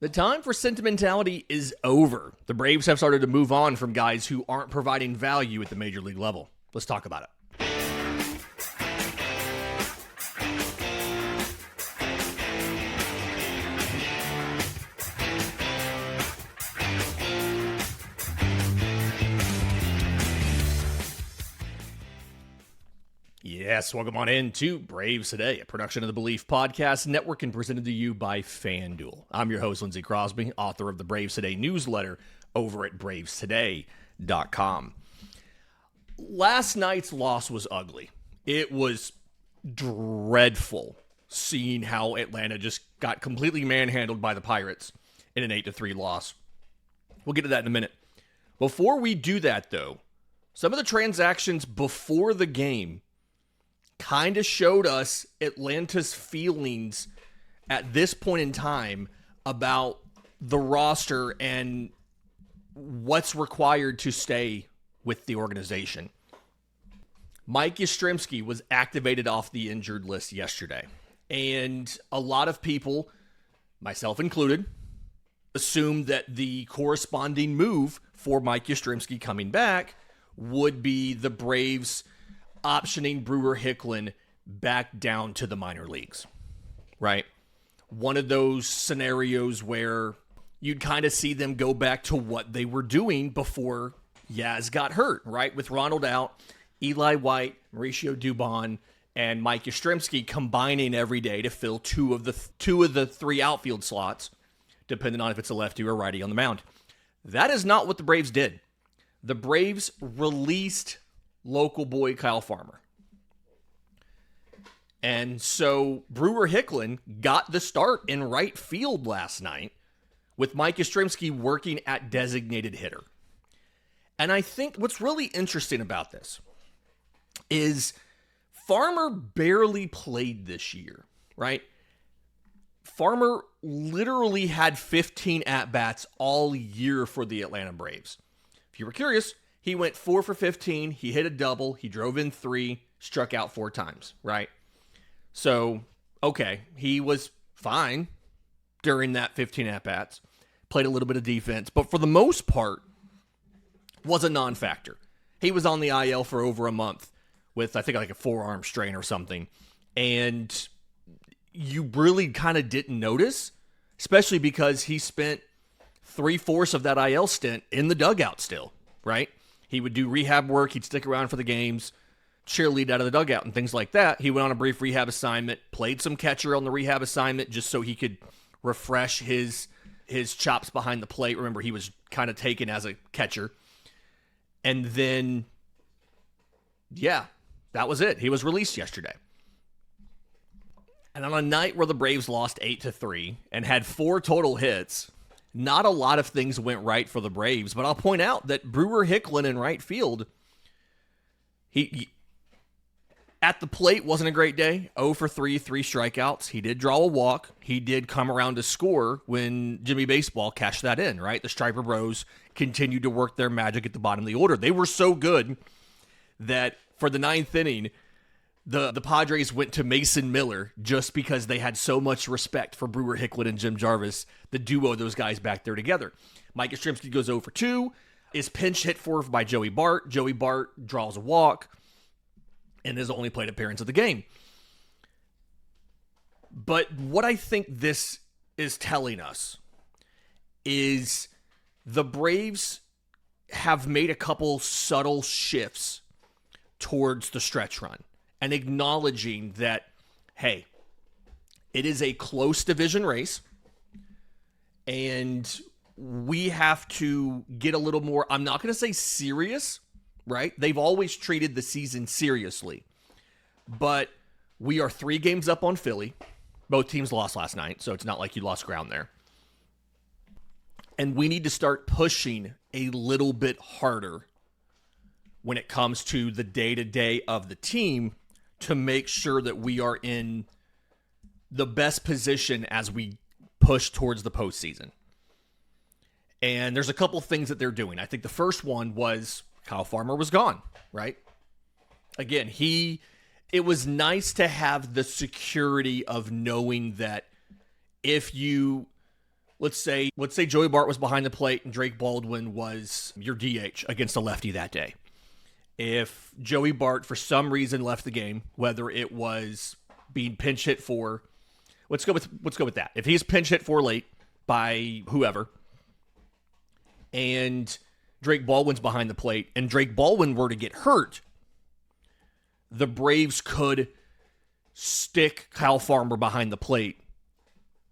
The time for sentimentality is over. The Braves have started to move on from guys who aren't providing value at the major league level. Let's talk about it. Yes, welcome on in to Braves Today, a production of the Belief Podcast Network and presented to you by FanDuel. I'm your host, Lindsay Crosby, author of the Braves Today newsletter over at bravestoday.com. Last night's loss was ugly. It was dreadful seeing how Atlanta just got completely manhandled by the Pirates in an 8-3 loss. We'll get to that in a minute. Before we do that, though, some of the transactions before the game kind of showed us Atlanta's feelings at this point in time about the roster and what's required to stay with the organization. Mike Yastrzemski was activated off the injured list yesterday, and a lot of people, myself included, assumed that the corresponding move for Mike Yastrzemski coming back would be the Braves optioning Brewer Hicklen back down to the minor leagues, right? One of those scenarios where you'd kind of see them go back to what they were doing before Yaz got hurt, right? With Ronald out, Eli White, Mauricio Dubon, and Mike Yastrzemski combining every day to fill two of the three outfield slots, depending on if it's a lefty or righty on the mound. That is not what the Braves did. The Braves released local boy Kyle Farmer. And so Brewer Hicklen got the start in right field last night with Mike Yastrzemski working at designated hitter. And I think what's really interesting about this is Farmer barely played this year, right? Farmer literally had 15 at-bats all year for the Atlanta Braves. If you were curious, he went 4 for 15. He hit a double. He drove in 3, struck out 4 times, right? So, okay, he was fine during that 15 at-bats. Played a little bit of defense, but for the most part, was a non-factor. He was on the IL for over a month with, I think, like a forearm strain or something. And you really kind of didn't notice, especially because he spent 3/4 of that IL stint in the dugout still, right? He would do rehab work. He'd stick around for the games, cheerlead out of the dugout and things like that. He went on a brief rehab assignment, played some catcher on the rehab assignment just so he could refresh his chops behind the plate. Remember, he was kind of taken as a catcher. And then, yeah, that was it. He was released yesterday. And on a night where the Braves lost 8-3 and had 4 total hits, not a lot of things went right for the Braves, but I'll point out that Brewer Hicklen in right field, he at the plate wasn't a great day. 0 for 3, 3 strikeouts. He did draw a walk. He did come around to score when Jimmy Baseball cashed that in, right? The Striper Bros continued to work their magic at the bottom of the order. They were so good that for the 9th inning, the Padres went to Mason Miller just because they had so much respect for Brewer Hicklen and Jim Jarvis, the duo of those guys back there together. Mike Yastrzemski goes 0 for 2, is pinch hit for by Joey Bart. Joey Bart draws a walk and his only plate appearance of the game. But what I think this is telling us is the Braves have made a couple subtle shifts towards the stretch run and acknowledging that, hey, it is a close division race and we have to get a little more, I'm not going to say serious, right? They've always treated the season seriously, but we are 3 games up on Philly. Both teams lost last night, so it's not like you lost ground there. And we need to start pushing a little bit harder when it comes to the day-to-day of the team to make sure that we are in the best position as we push towards the postseason. And there's a couple things that they're doing. I think the first one was Kyle Farmer was gone, right? Again, it was nice to have the security of knowing that if you, Let's say Joey Bart was behind the plate and Drake Baldwin was your DH against a lefty that day. If Joey Bart, for some reason, left the game, whether it was being pinch hit for, let's go with that. If he's pinch hit for late by whoever, and Drake Baldwin's behind the plate, and Drake Baldwin were to get hurt, the Braves could stick Kyle Farmer behind the plate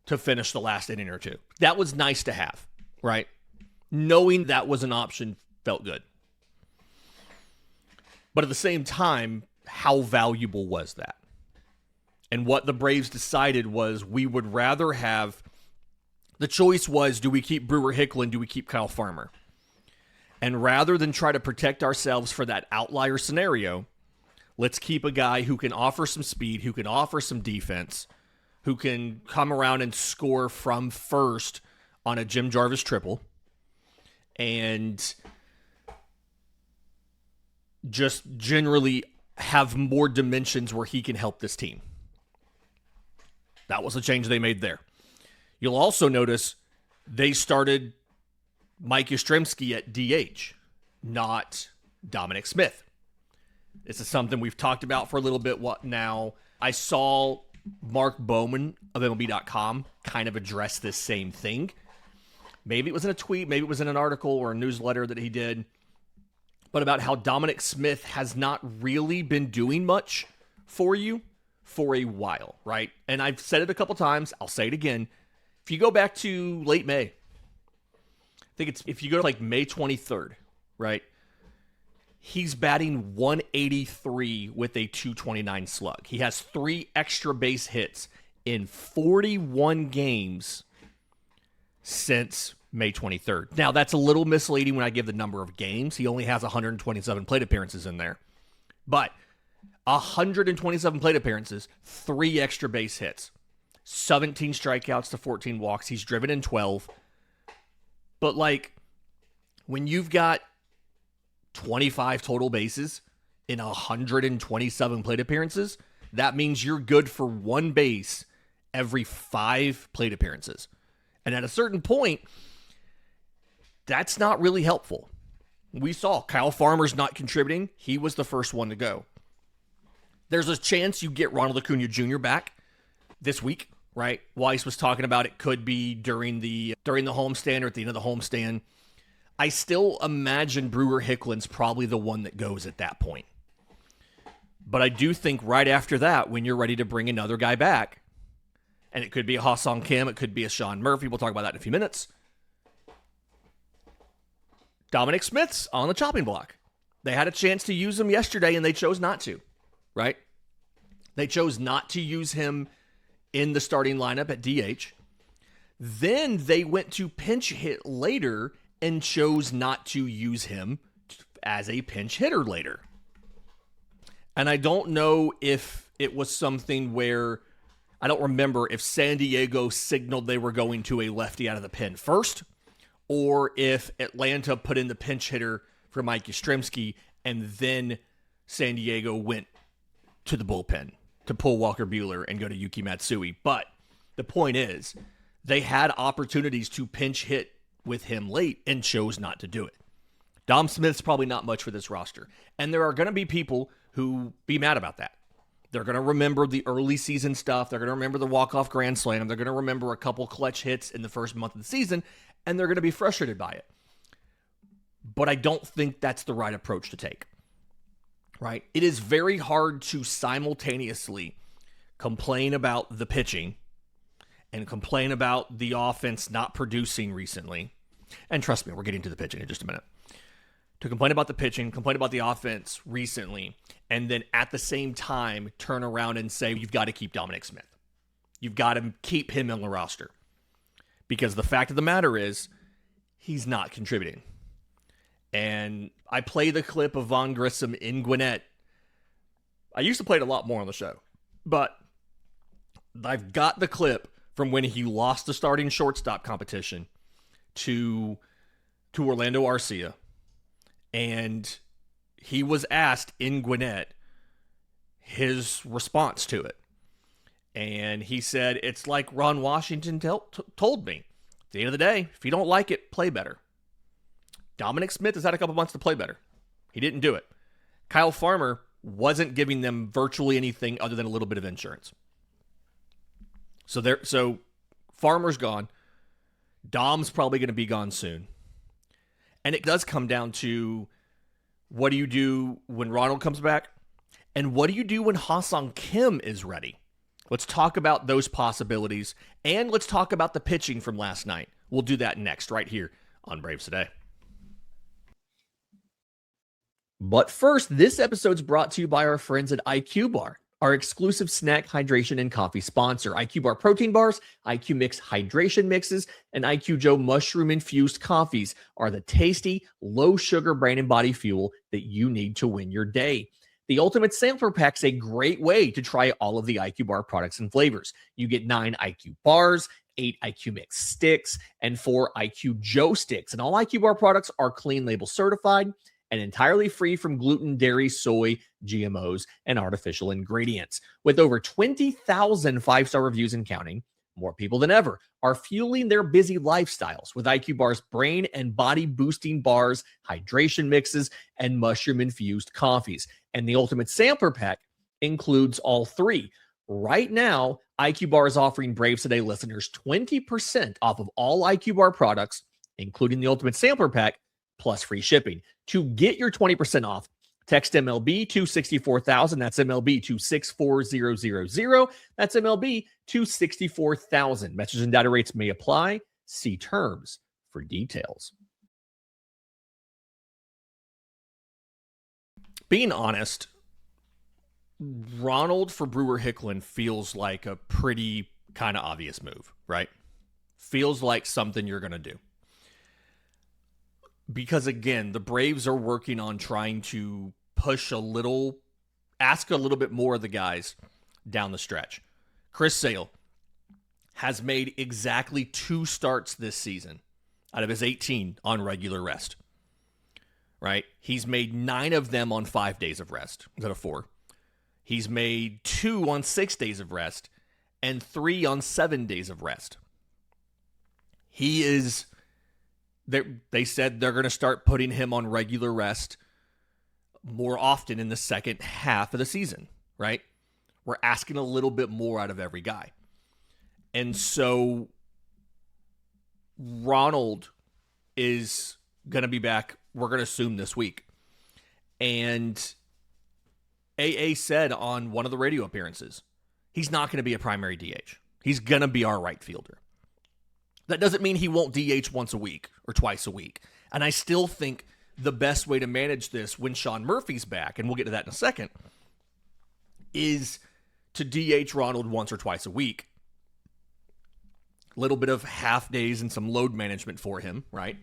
to finish the last inning or two. That was nice to have, right? Knowing that was an option felt good. But at the same time, how valuable was that? And what the Braves decided was we would rather have, the choice was, do we keep Brewer Hicklen, do we keep Kyle Farmer? And rather than try to protect ourselves for that outlier scenario, let's keep a guy who can offer some speed, who can offer some defense, who can come around and score from first on a Jim Jarvis triple, and just generally have more dimensions where he can help this team. That was the change they made there. You'll also notice they started Mike Yastrzemski at DH, not Dominic Smith. This is something we've talked about for a little bit now. I saw Mark Bowman of MLB.com kind of address this same thing. Maybe it was in a tweet, maybe it was in an article or a newsletter that he did, but about how Dominic Smith has not really been doing much for you for a while, right? And I've said it a couple times, I'll say it again. If you go back to late May, I think it's, if you go to like May 23rd, right? He's batting 183 with a 229 slug. He has 3 extra base hits in 41 games since May 23rd. Now, that's a little misleading when I give the number of games. He only has 127 plate appearances in there. But 127 plate appearances, 3 extra base hits, 17 strikeouts to 14 walks. He's driven in 12. But, like, when you've got 25 total bases in 127 plate appearances, that means you're good for 1 base every 5 plate appearances. And at a certain point, that's not really helpful. We saw Kyle Farmer's not contributing. He was the first one to go. There's a chance you get Ronald Acuña Jr. back this week, right? Weiss was talking about it could be during the homestand or at the end of the homestand. I still imagine Brewer Hicklen's probably the one that goes at that point. But I do think right after that, when you're ready to bring another guy back, and it could be a Ha-Seong Kim, it could be a Sean Murphy, we'll talk about that in a few minutes, Dominic Smith's on the chopping block. They had a chance to use him yesterday, and they chose not to, right? They chose not to use him in the starting lineup at DH. Then they went to pinch hit later and chose not to use him as a pinch hitter later. And I don't know if it was something where, I don't remember if San Diego signaled they were going to a lefty out of the pen first, or if Atlanta put in the pinch hitter for Mike Yastrzemski, and then San Diego went to the bullpen to pull Walker Buehler and go to Yuki Matsui. But the point is, they had opportunities to pinch hit with him late and chose not to do it. Dom Smith's probably not much for this roster. And there are going to be people who be mad about that. They're going to remember the early season stuff. They're going to remember the walk-off grand slam. They're going to remember a couple clutch hits in the first month of the season, and they're going to be frustrated by it. But I don't think that's the right approach to take, right? It is very hard to simultaneously complain about the pitching and complain about the offense not producing recently. And trust me, we're getting to the pitching in just a minute. To complain about the pitching, complain about the offense recently, and then at the same time turn around and say, you've got to keep Dominic Smith. You've got to keep him on the roster. Because the fact of the matter is, he's not contributing. And I play the clip of Von Grissom in Gwinnett. I used to play it a lot more on the show. But I've got the clip from when he lost the starting shortstop competition to Orlando Arcia. And he was asked in Gwinnett his response to it. And he said, it's like Ron Washington told me. the end of the day, if you don't like it, play better. Dominic Smith has had a couple months to play better. He didn't do it. Kyle Farmer wasn't giving them virtually anything other than a little bit of insurance. So Farmer's gone. Dom's probably going to be gone soon. And it does come down to, what do you do when Ronald comes back? And what do you do when Ha-Seong Kim is ready? Let's talk about those possibilities, and let's talk about the pitching from last night. We'll do that next, right here on Braves Today. But first, this episode's brought to you by our friends at IQ Bar, our exclusive snack, hydration, and coffee sponsor. IQ Bar protein bars, IQ Mix hydration mixes, and IQ Joe mushroom-infused coffees are the tasty, low-sugar brain and body fuel that you need to win your day. The Ultimate Sampler Pack's a great way to try all of the IQ Bar products and flavors. You get 9 IQ bars, 8 IQ Mix sticks, and 4 IQ Joe sticks. And all IQ Bar products are clean label certified and entirely free from gluten, dairy, soy, GMOs, and artificial ingredients. With over 20,000 5-star reviews and counting, more people than ever are fueling their busy lifestyles with IQ Bar's brain and body boosting bars, hydration mixes, and mushroom-infused coffees. And the Ultimate Sampler Pack includes all 3. Right now, IQ Bar is offering Braves Today listeners 20% off of all IQ Bar products, including the Ultimate Sampler Pack, plus free shipping. To get your 20% off, text MLB to 64000. That's MLB to 64000. That's MLB to 64000. Message and data rates may apply. See terms for details. Being honest, Ronald for Brewer Hicklen feels like a pretty kind of obvious move, right? Feels like something you're going to do. Because again, the Braves are working on trying to ask a little bit more of the guys down the stretch. Chris Sale has made exactly 2 starts this season out of his 18 on regular rest. Right? He's made 9 of them on 5 days of rest instead of 4. He's made 2 on 6 days of rest and 3 on 7 days of rest. They said they're going to start putting him on regular rest more often in the second half of the season, right? We're asking a little bit more out of every guy. And so Ronald is going to be back, we're going to assume, this week. And AA said on one of the radio appearances, he's not going to be a primary DH. He's going to be our right fielder. That doesn't mean he won't DH once a week or twice a week. And I still think the best way to manage this when Sean Murphy's back, and we'll get to that in a second, is to DH Ronald once or twice a week. A little bit of half days and some load management for him, right?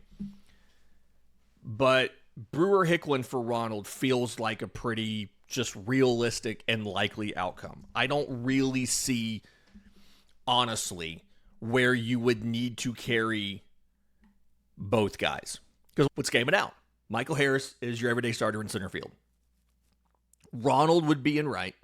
But Brewer Hicklen for Ronald feels like a pretty just realistic and likely outcome. I don't really see, honestly, where you would need to carry both guys. Because let's game it out. Michael Harris is your everyday starter in center field. Ronald would be in right.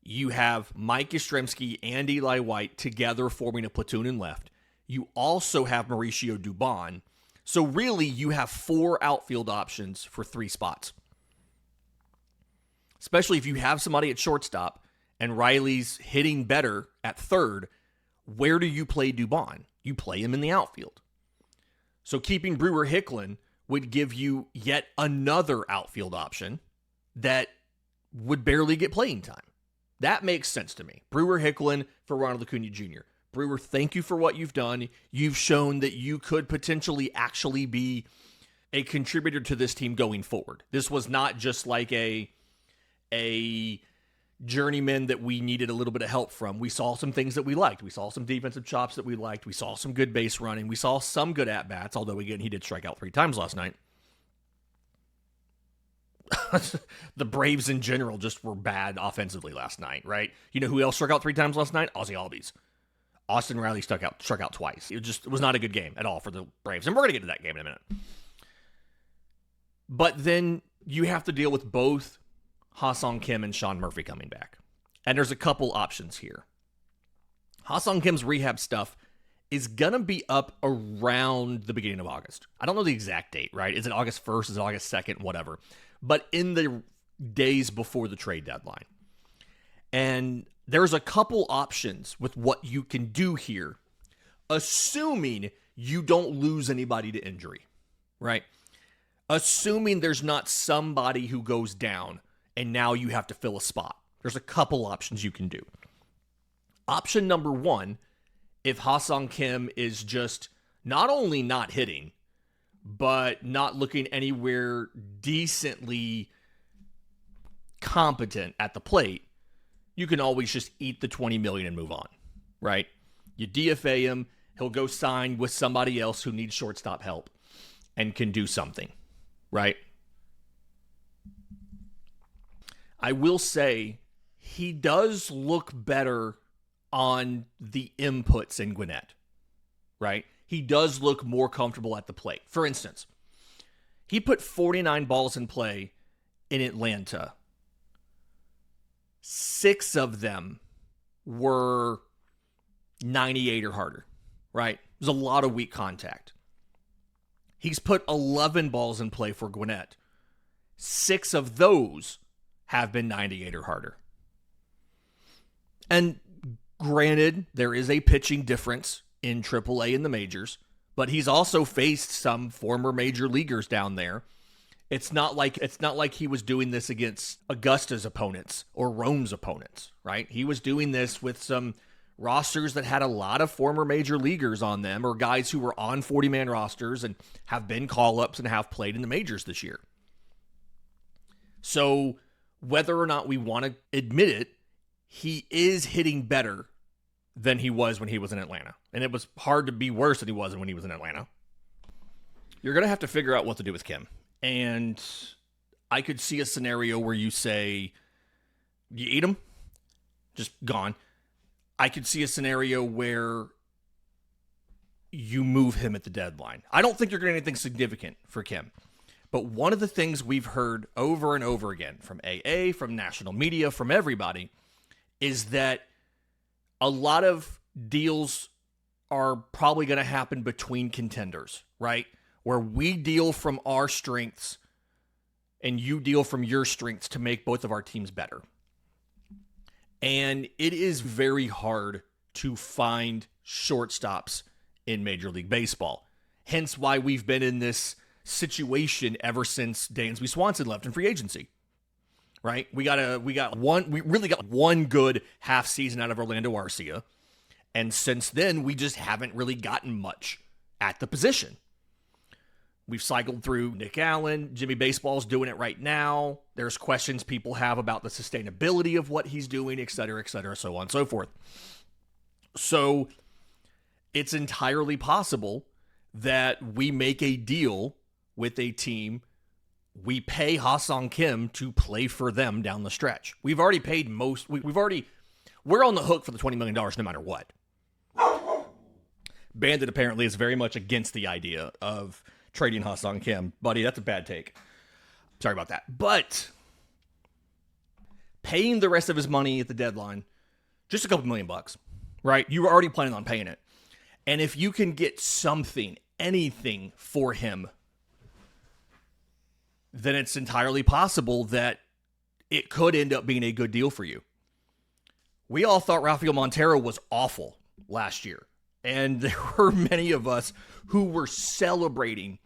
You have Mike Yastrzemski and Eli White together forming a platoon in left. You also have Mauricio Dubon. So really, you have 4 outfield options for 3 spots. Especially if you have somebody at shortstop and Riley's hitting better at third, where do you play Dubon? You play him in the outfield. So keeping Brewer Hicklen would give you yet another outfield option that would barely get playing time. That makes sense to me. Brewer Hicklen for Ronald Acuña Jr. Brewer, thank you for what you've done. You've shown that you could potentially actually be a contributor to this team going forward. This was not just like a journeyman that we needed a little bit of help from. We saw some things that we liked. We saw some defensive chops that we liked. We saw some good base running. We saw some good at-bats, although, again, he did strike out 3 times last night. The Braves in general just were bad offensively last night, right? You know who else struck out 3 times last night? Ozzie Albies. Austin Riley struck out twice. It was not a good game at all for the Braves. And we're going to get to that game in a minute. But then you have to deal with both Ha-Seong Kim and Sean Murphy coming back. And there's a couple options here. Ha-Seong Kim's rehab stuff is going to be up around the beginning of August. I don't know the exact date, right? Is it August 1st? Is it August 2nd? Whatever. But in the days before the trade deadline. And there's a couple options with what you can do here, assuming you don't lose anybody to injury, right? Assuming there's not somebody who goes down and now you have to fill a spot. There's a couple options you can do. Option number one, if Ha-Seong Kim is just not only not hitting, but not looking anywhere decently competent at the plate, you can always just eat the $20 million and move on, right? You DFA him, he'll go sign with somebody else who needs shortstop help and can do something, right? I will say he does look better on the inputs in Gwinnett, right? He does look more comfortable at the plate. For instance, he put 49 balls in play in Atlanta. 6 of them were 98 or harder, right? There's a lot of weak contact. He's put 11 balls in play for Gwinnett. 6 of those have been 98 or harder. And granted, there is a pitching difference in AAA and the majors, but he's also faced some former major leaguers down there. It's not like he was doing this against Augusta's opponents or Rome's opponents, right? He was doing this with some rosters that had a lot of former major leaguers on them, or guys who were on 40-man rosters and have been call-ups and have played in the majors this year. So whether or not we want to admit it, he is hitting better than he was when he was in Atlanta. And it was hard to be worse than he was when he was in Atlanta. You're going to have to figure out what to do with Kim. And I could see a scenario where you say, you eat him, just gone. I could see a scenario where you move him at the deadline. I don't think you're getting anything significant for Kim. But one of the things we've heard over and over again from AA, from national media, from everybody, is that a lot of deals are probably going to happen between contenders, right? Where we deal from our strengths and you deal from your strengths to make both of our teams better. And it is very hard to find shortstops in Major League Baseball. Hence why we've been in this situation ever since Dansby Swanson left in free agency. Right? We really got one good half season out of Orlando Arcia. And since then, we just haven't really gotten much at the position. We've cycled through Nick Allen. Jimmy Baseball's doing it right now. There's questions people have about the sustainability of what he's doing, et cetera, so on and so forth. So it's entirely possible that we make a deal with a team. We pay Ha-Seong Kim to play for them down the stretch. We've already paid most. We're on the hook for the $20 million no matter what. Bandit apparently is very much against the idea of trading Ha-Seong Kim. Buddy, that's a bad take. Sorry about that. But paying the rest of his money at the deadline, just a couple $1 million, right? You were already planning on paying it. And if you can get something, anything for him, then it's entirely possible that it could end up being a good deal for you. We all thought Rafael Montero was awful last year. And there were many of us who were celebrating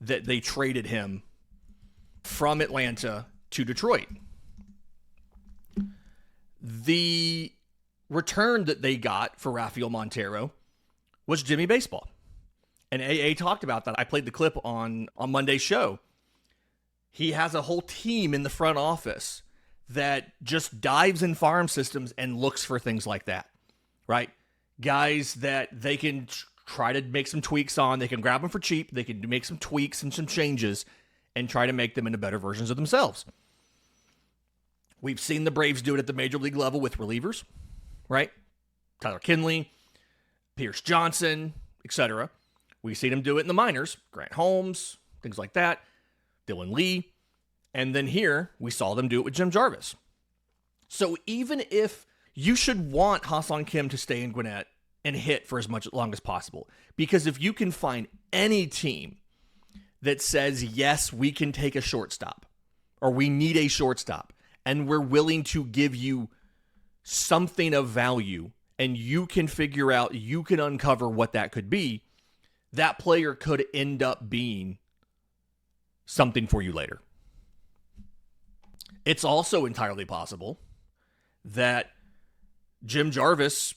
that they traded him from Atlanta to Detroit. The return that they got for Rafael Montero was Jimmy Baseball. And AA talked about that. I played the clip on Monday's show. He has a whole team in the front office that just dives in farm systems and looks for things like that, right? Guys that they can try to make some tweaks on. They can grab them for cheap. They can make some tweaks and some changes and try to make them into better versions of themselves. We've seen the Braves do it at the major league level with relievers, right? Tyler Kinley, Pierce Johnson, etc. We've seen him do it in the minors. Grant Holmes, things like that. Dylan Lee. And then here, we saw them do it with Jim Jarvis. So even if you should want Ha-Seong Kim to stay in Gwinnett and hit for as long as possible. Because if you can find any team that says, yes, we can take a shortstop, or we need a shortstop, and we're willing to give you something of value, and you can figure out, you can uncover what that could be, that player could end up being something for you later. It's also entirely possible that Jim Jarvis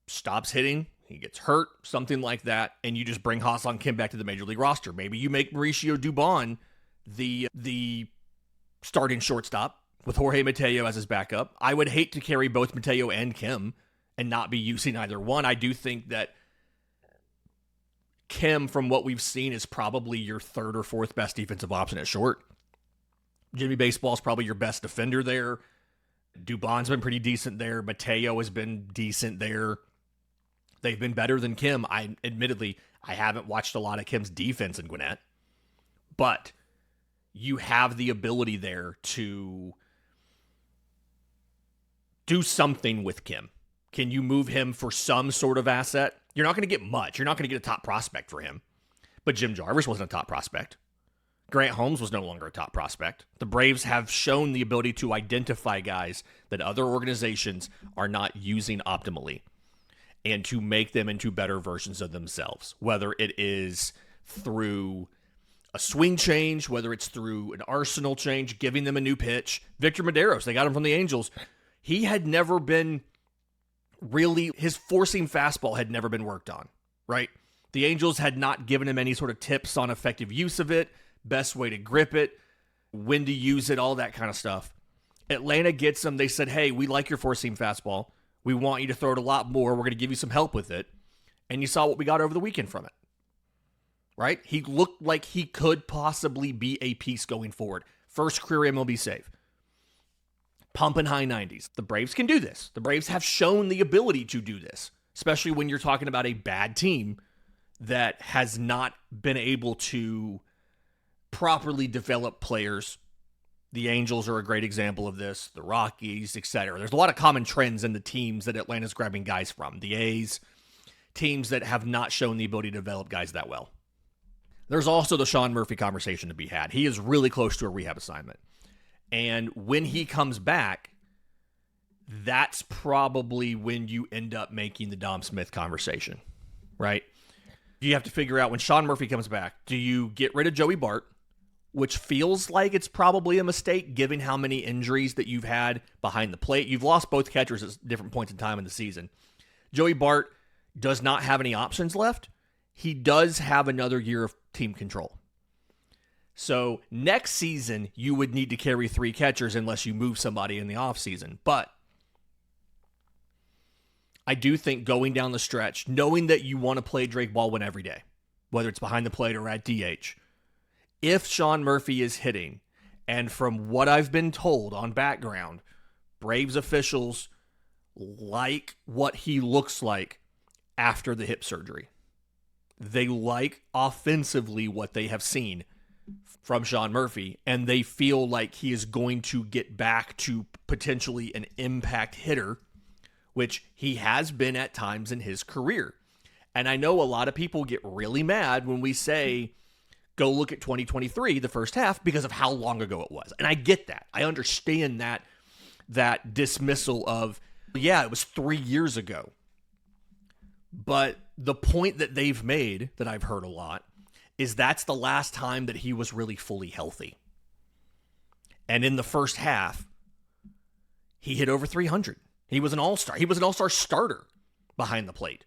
stops hitting, he gets hurt, something like that, and you just bring Ha-Seong Kim back to the Major League roster. Maybe you make Mauricio Dubon the starting shortstop with Jorge Mateo as his backup. I would hate to carry both Mateo and Kim and not be using either one. I do think that Kim, from what we've seen, is probably your third or fourth best defensive option at short. Jimmy Baseball's probably your best defender there. Dubon's been pretty decent there. Mateo has been decent there. They've been better than Kim. Admittedly, I haven't watched a lot of Kim's defense in Gwinnett, but you have the ability there to do something with Kim. Can you move him for some sort of asset? You're not going to get much. You're not going to get a top prospect for him. But Jim Jarvis wasn't a top prospect. Grant Holmes was no longer a top prospect. The Braves have shown the ability to identify guys that other organizations are not using optimally and to make them into better versions of themselves, whether it is through a swing change, whether it's through an arsenal change, giving them a new pitch. Victor Medeiros, they got him from the Angels. He had never been really, his forcing fastball had never been worked on, right? The Angels had not given him any sort of tips on effective use of it, best way to grip it, when to use it, all that kind of stuff. Atlanta gets him. They said, hey, we like your four-seam fastball. We want you to throw it a lot more. We're going to give you some help with it. And you saw what we got over the weekend from it, right? He looked like he could possibly be a piece going forward. First career MLB save. Pumping high 90s. The Braves can do this. The Braves have shown the ability to do this, especially when you're talking about a bad team that has not been able to properly develop players. The Angels are a great example of this. The Rockies, etc. There's a lot of common trends in the teams that Atlanta's grabbing guys from. The A's, teams that have not shown the ability to develop guys that well. There's also the Sean Murphy conversation to be had. He is really close to a rehab assignment. And when he comes back, that's probably when you end up making the Dom Smith conversation, right? You have to figure out when Sean Murphy comes back, do you get rid of Joey Bart, which feels like it's probably a mistake given how many injuries that you've had behind the plate. You've lost both catchers at different points in time in the season. Joey Bart does not have any options left. He does have another year of team control. So next season, you would need to carry 3 catchers unless you move somebody in the offseason. But I do think going down the stretch, knowing that you want to play Drake Baldwin every day, whether it's behind the plate or at DH, if Sean Murphy is hitting, and from what I've been told on background, Braves officials like what he looks like after the hip surgery. They like offensively what they have seen from Sean Murphy, and they feel like he is going to get back to potentially an impact hitter, which he has been at times in his career. And I know a lot of people get really mad when we say, go look at 2023, the first half, because of how long ago it was. And I get that. I understand that dismissal of, yeah, it was 3 years ago. But the point that they've made, that I've heard a lot, is that's the last time that he was really fully healthy. And in the first half, he hit over 300. He was an all-star. He was an all-star starter behind the plate.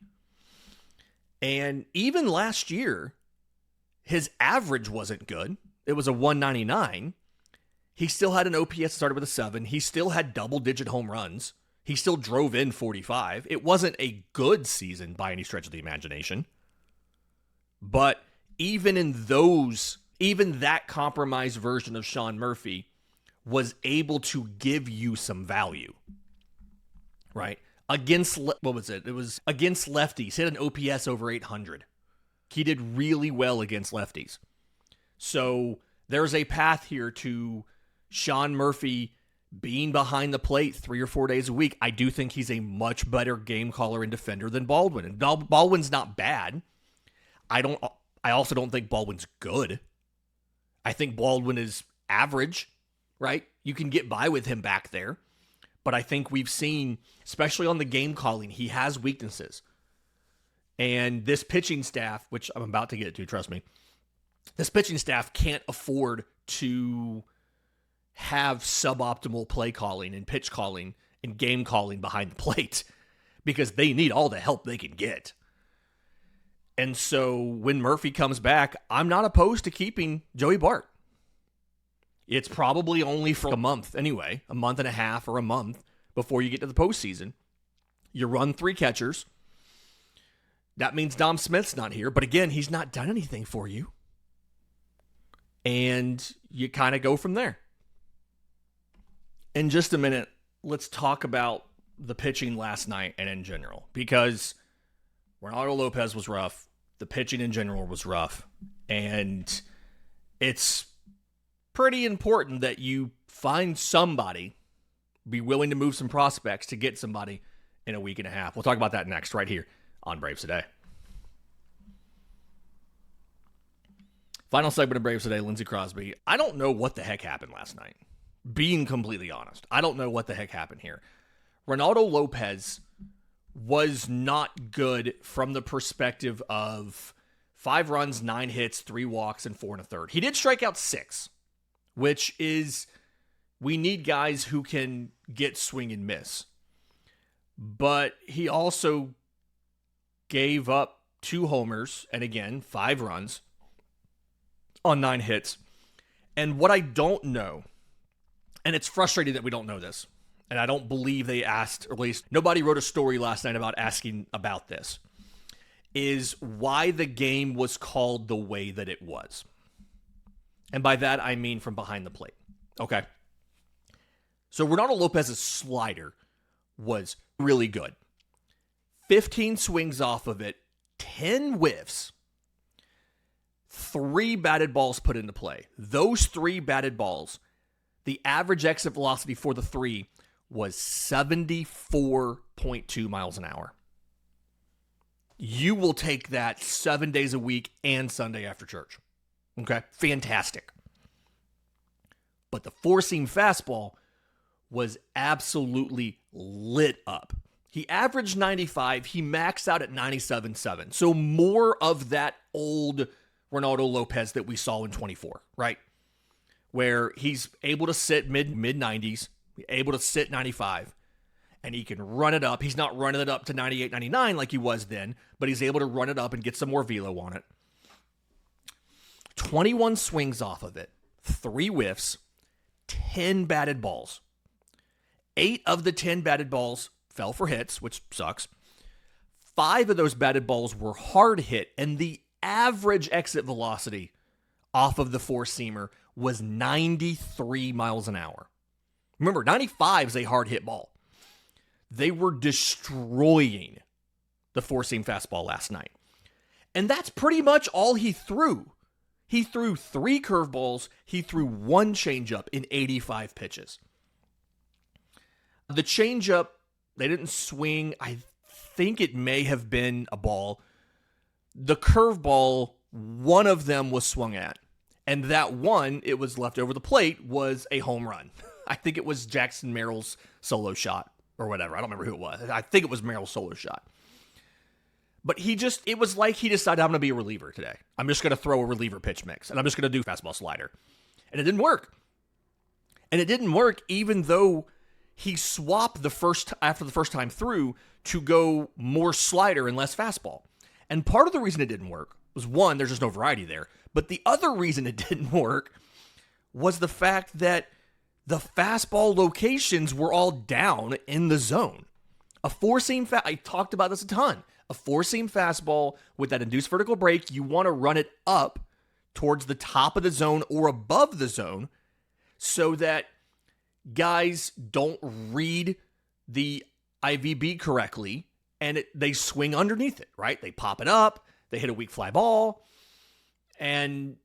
And even last year, his average wasn't good. It was a 199. He still had an OPS that started with a 7. He still had double-digit home runs. He still drove in 45. It wasn't a good season by any stretch of the imagination. But even that compromised version of Sean Murphy was able to give you some value, right? Against, what was it? It was against lefties. Hit an OPS over 800. He did really well against lefties. So there's a path here to Sean Murphy being behind the plate 3 or 4 days a week, I do think he's a much better game caller and defender than Baldwin. And Baldwin's not bad. I also don't think Baldwin's good. I think Baldwin is average, right? You can get by with him back there. But I think we've seen, especially on the game calling, he has weaknesses. And this pitching staff, which I'm about to get to, trust me, this pitching staff can't afford to have suboptimal play calling and pitch calling and game calling behind the plate because they need all the help they can get. And so when Murphy comes back, I'm not opposed to keeping Joey Bart. It's probably only for a month anyway, a month and a half or a month before you get to the postseason. You run 3 catchers. That means Dom Smith's not here. But again, he's not done anything for you. And you kind of go from there. In just a minute, let's talk about the pitching last night and in general. Because Reynaldo López was rough. The pitching in general was rough. And it's pretty important that you find somebody, be willing to move some prospects to get somebody in a week and a half. We'll talk about that next, right here on Braves Today. Final segment of Braves Today, Lindsay Crosby. I don't know what the heck happened last night. Being completely honest, I don't know what the heck happened here. Reynaldo López was not good from the perspective of 5 runs, 9 hits, 3 walks, and 4 1/3. He did strike out 6, which is, we need guys who can get swing and miss. But he also gave up 2 homers and again, 5 runs on 9 hits. And what I don't know, and it's frustrating that we don't know this, and I don't believe they asked, or at least nobody wrote a story last night about asking about this, is why the game was called the way that it was. And by that, I mean from behind the plate. Okay. So Reynaldo López's slider was really good. 15 swings off of it, 10 whiffs, 3 batted balls put into play. Those 3 batted balls, the average exit velocity for the 3 was 74.2 miles an hour. You will take that 7 days a week and Sunday after church. Okay, fantastic. But the 4-seam fastball was absolutely lit up. He averaged 95. He maxed out at 97.7. So more of that old Reynaldo López that we saw in 24, right? Where he's able to sit mid-90s, able to sit 95, and he can run it up. He's not running it up to 98, 99 like he was then, but he's able to run it up and get some more velo on it. 21 swings off of it, 3 whiffs, 10 batted balls. 8 of the 10 batted balls fell for hits, which sucks. 5 of those batted balls were hard hit, and the average exit velocity off of the 4-seamer was 93 miles an hour. Remember, 95 is a hard hit ball. They were destroying the 4-seam fastball last night. And that's pretty much all he threw. He threw 3 curveballs. He threw 1 changeup in 85 pitches. The changeup, they didn't swing. I think it may have been a ball. The curveball, one of them was swung at. And that one, it was left over the plate, was a home run. I think it was Jackson Merrill's solo shot or whatever. I don't remember who it was. I think it was Merrill's solo shot. But it was like he decided, I'm going to be a reliever today. I'm just going to throw a reliever pitch mix, and I'm just going to do fastball slider. And it didn't work. And it didn't work even though he swapped after the first time through to go more slider and less fastball. And part of the reason it didn't work was, one, there's just no variety there. But the other reason it didn't work was the fact that the fastball locations were all down in the zone. A 4-seam I talked about this a ton. A 4-seam fastball with that induced vertical break, you want to run it up towards the top of the zone or above the zone so that guys don't read the IVB correctly and they swing underneath it, right? They pop it up, they hit a weak fly ball, and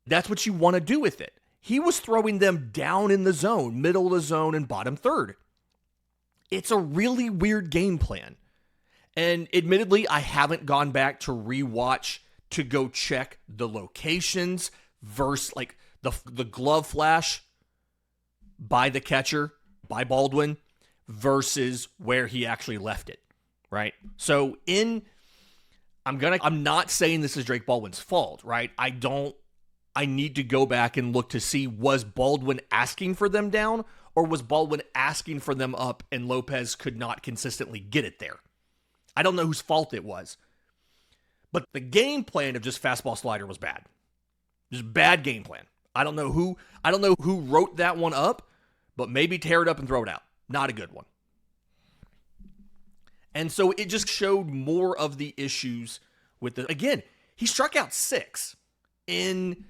that's what you want to do with it. he was throwing them down in the zone, middle of the zone and bottom third. It's a really weird game plan. And admittedly, I haven't gone back to rewatch to go check the locations versus like the glove flash by the catcher, by Baldwin, versus where he actually left it, right? So I'm not saying this is Drake Baldwin's fault, right? I need to go back and look to see, was Baldwin asking for them down, or was Baldwin asking for them up and López could not consistently get it there? I don't know whose fault it was. But the game plan of just fastball slider was bad. Just bad game plan. I don't know who wrote that one up, but maybe tear it up and throw it out. Not a good one. And so it just showed more of the issues with again, he struck out 6 in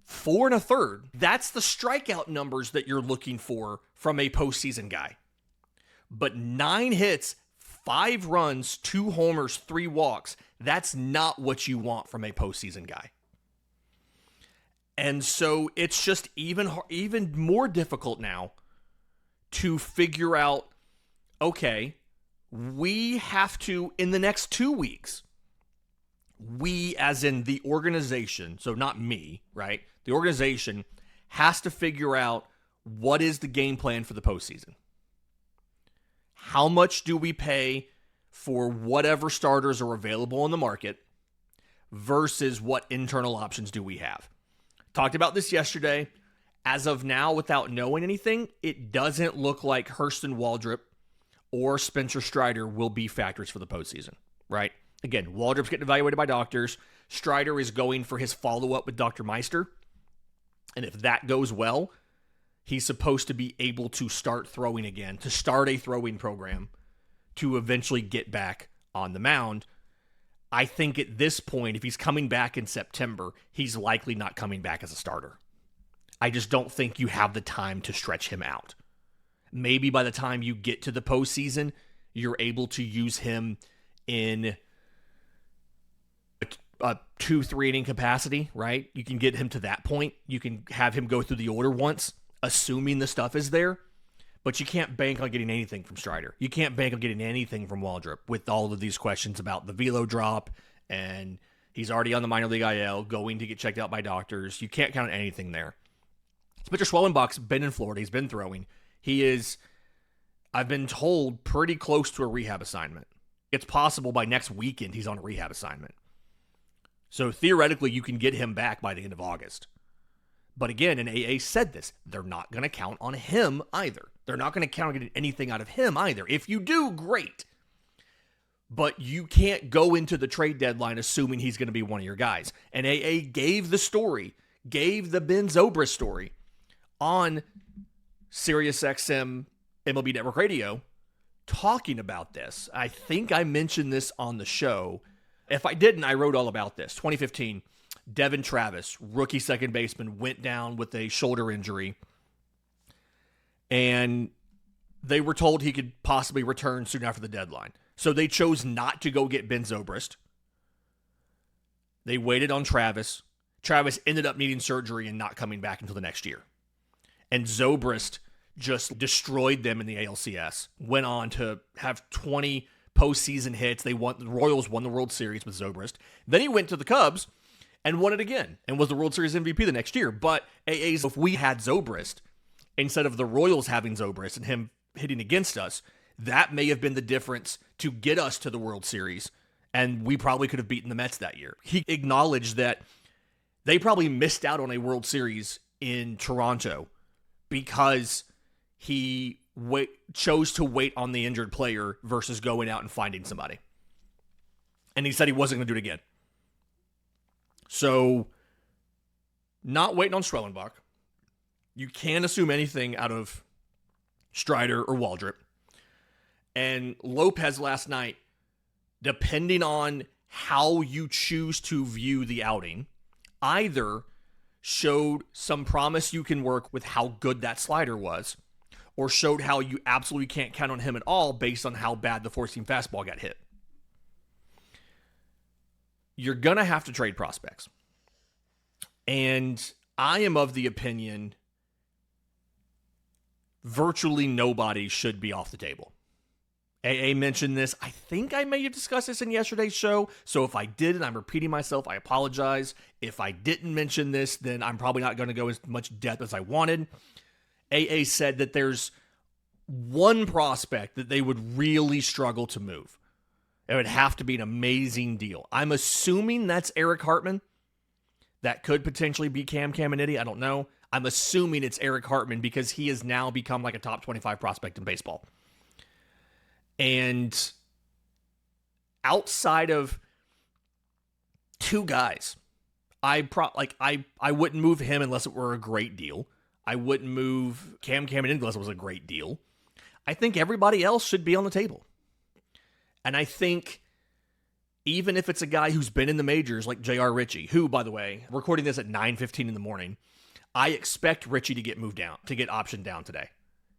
4 1/3. That's the strikeout numbers that you're looking for from a postseason guy. But 9 hits, 5 runs, 2 homers, 3 walks, that's not what you want from a postseason guy. And so it's just even more difficult now to figure out, okay, we have to, in the next 2 weeks, we as in the organization, so not me, right? The organization has to figure out what is the game plan for the postseason. How much do we pay for whatever starters are available in the market versus what internal options do we have? Talked about this yesterday. As of now, without knowing anything, it doesn't look like Hurston Waldrop or Spencer Strider will be factors for the postseason, right? Again, Waldrop's getting evaluated by doctors. Strider is going for his follow-up with Dr. Meister. And if that goes well, he's supposed to be able to start throwing again, to start a throwing program, to eventually get back on the mound. I think at this point, if he's coming back in September, he's likely not coming back as a starter. I just don't think you have the time to stretch him out. Maybe by the time you get to the postseason, you're able to use him in a 2-3 inning capacity, right? You can get him to that point. You can have him go through the order once, assuming the stuff is there. But you can't bank on getting anything from Strider. You can't bank on getting anything from Waldrop with all of these questions about the velo drop, and he's already on the minor league IL, going to get checked out by doctors. You can't count on anything there. Spencer Schwellenbach's been in Florida. He's been throwing. He is, I've been told, pretty close to a rehab assignment. It's possible by next weekend he's on a rehab assignment. So theoretically, you can get him back by the end of August. But again, and AA said this, they're not going to count on him either. They're not going to count on getting anything out of him either. If you do, great. But you can't go into the trade deadline assuming he's going to be one of your guys. And AA gave the story, gave the Ben Zobrist story on SiriusXM MLB Network Radio talking about this. I think I mentioned this on the show. If I didn't, I wrote all about this. 2015, Devin Travis, rookie second baseman, went down with a shoulder injury. And they were told he could possibly return soon after the deadline. So they chose not to go get Ben Zobrist. They waited on Travis. Travis ended up needing surgery and not coming back until the next year. And Zobrist just destroyed them in the ALCS. Went on to have 20 postseason hits. The Royals won the World Series with Zobrist. Then he went to the Cubs and won it again and was the World Series MVP the next year. But AA's, if we had Zobrist, instead of the Royals having Zobrist and him hitting against us, that may have been the difference to get us to the World Series, and we probably could have beaten the Mets that year. He acknowledged that they probably missed out on a World Series in Toronto because he chose to wait on the injured player versus going out and finding somebody. And he said he wasn't going to do it again. So, not waiting on Schwellenbach. You can't assume anything out of Strider or Waldrop. And López last night, depending on how you choose to view the outing, either showed some promise you can work with how good that slider was, or showed how you absolutely can't count on him at all based on how bad the four-seam fastball got hit. You're going to have to trade prospects. And I am of the opinion virtually nobody should be off the table. AA mentioned this. I think I may have discussed this in yesterday's show. So if I did and I'm repeating myself, I apologize. If I didn't mention this, then I'm probably not going to go as much depth as I wanted. AA said that there's one prospect that they would really struggle to move. It would have to be an amazing deal. I'm assuming that's Eric Hartman. That could potentially be Cam Caminiti. I don't know. I'm assuming it's Eric Hartman because he has now become like a top 25 prospect in baseball. And outside of two guys, I wouldn't move him unless it were a great deal. I wouldn't move Cam Caminiti unless it was a great deal. I think everybody else should be on the table. And I think even if it's a guy who's been in the majors like J.R. Ritchie, who, by the way, recording this at 9:15 in the morning, I expect Ritchie to get moved down, to get optioned down today.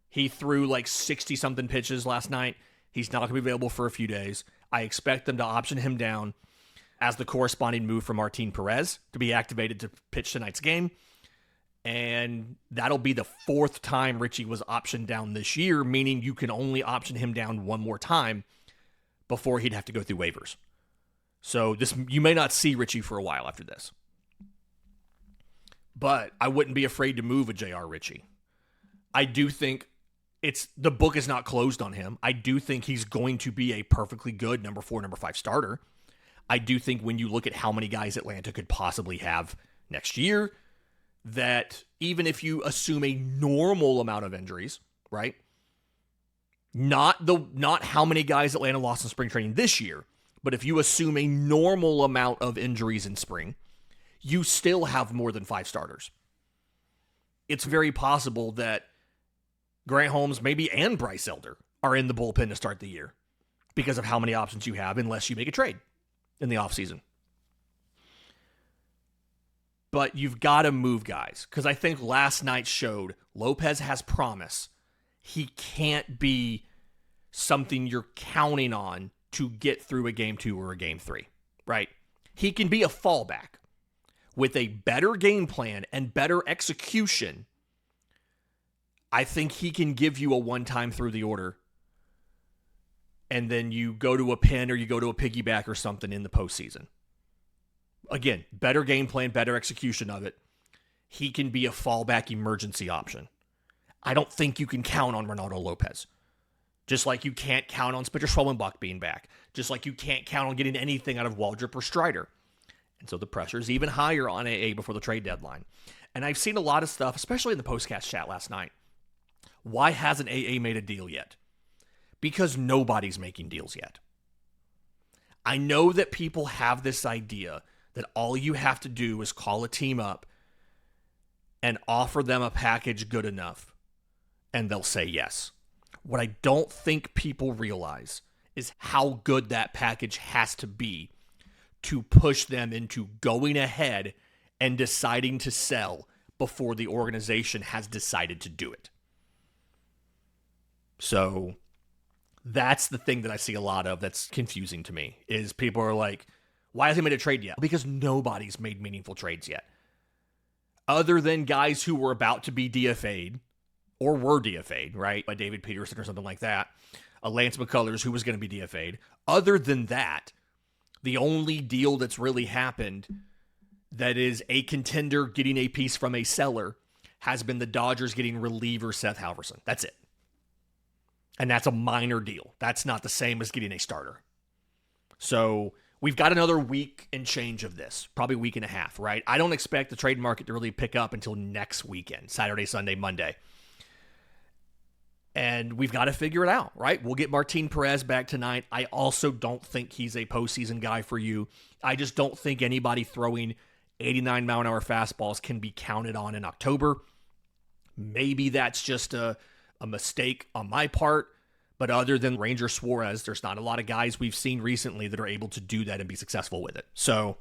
He threw like 60-something pitches last night. He's not going to be available for a few days. I expect them to option him down as the corresponding move for Martin Perez to be activated to pitch tonight's game. And that'll be the fourth time Ritchie was optioned down this year, meaning you can only option him down one more time before he'd have to go through waivers. So you may not see Ritchie for a while after this. But I wouldn't be afraid to move a J.R. Ritchie. I do think the book is not closed on him. I do think he's going to be a perfectly good number 4, number 5 starter. I do think when you look at how many guys Atlanta could possibly have next year, that even if you assume a normal amount of injuries, right? Not how many guys Atlanta lost in spring training this year, but if you assume a normal amount of injuries in spring, you still have more than 5 starters. It's very possible that Grant Holmes, maybe, and Bryce Elder are in the bullpen to start the year because of how many options you have unless you make a trade in the offseason. But you've got to move guys because I think last night showed Lopez has promise. He can't be something you're counting on to get through a game 2 or a game 3, right? He can be a fallback with a better game plan and better execution. I think he can give you a one-time through the order, and then you go to a pin or you go to a piggyback or something in the postseason. Again, better game plan, better execution of it. He can be a fallback emergency option. I don't think you can count on Reynaldo López. Just like you can't count on Spencer Schwellenbach being back. Just like you can't count on getting anything out of Waldrop or Strider. And so the pressure is even higher on AA before the trade deadline. And I've seen a lot of stuff, especially in the postcast chat last night. Why hasn't AA made a deal yet? Because nobody's making deals yet. I know that people have this idea that all you have to do is call a team up and offer them a package good enough, and they'll say yes. What I don't think people realize is how good that package has to be to push them into going ahead and deciding to sell before the organization has decided to do it. So that's the thing that I see a lot of that's confusing to me, is people are like, why hasn't he made a trade yet? Because nobody's made meaningful trades yet. Other than guys who were about to be DFA'd, or were DFA'd, right? By David Peterson or something like that. A Lance McCullers who was going to be DFA'd. Other than that, the only deal that's really happened that is a contender getting a piece from a seller has been the Dodgers getting reliever Seth Halverson. That's it. And that's a minor deal. That's not the same as getting a starter. So we've got another week and change of this, probably a week and a half, right? I don't expect the trade market to really pick up until next weekend, Saturday, Sunday, Monday. And we've got to figure it out, right? We'll get Martin Perez back tonight. I also don't think he's a postseason guy for you. I just don't think anybody throwing 89-mile-an-hour fastballs can be counted on in October. Maybe that's just a mistake on my part. But other than Ranger Suarez, there's not a lot of guys we've seen recently that are able to do that and be successful with it. So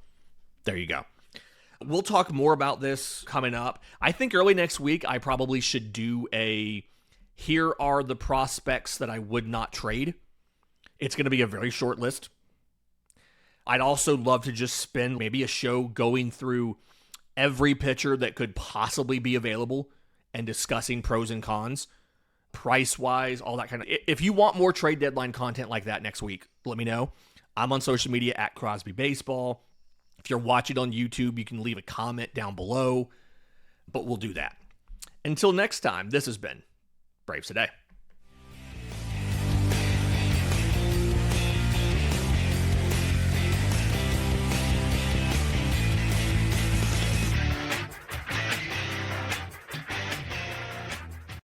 there you go. We'll talk more about this coming up. I think early next week, I probably should do here are the prospects that I would not trade. It's going to be a very short list. I'd also love to just spend maybe a show going through every pitcher that could possibly be available and discussing pros and cons, price-wise, all that kind of. If you want more trade deadline content like that next week, let me know. I'm on social media at Crosby Baseball. If you're watching on YouTube, you can leave a comment down below, but we'll do that. Until next time, this has been Braves Today.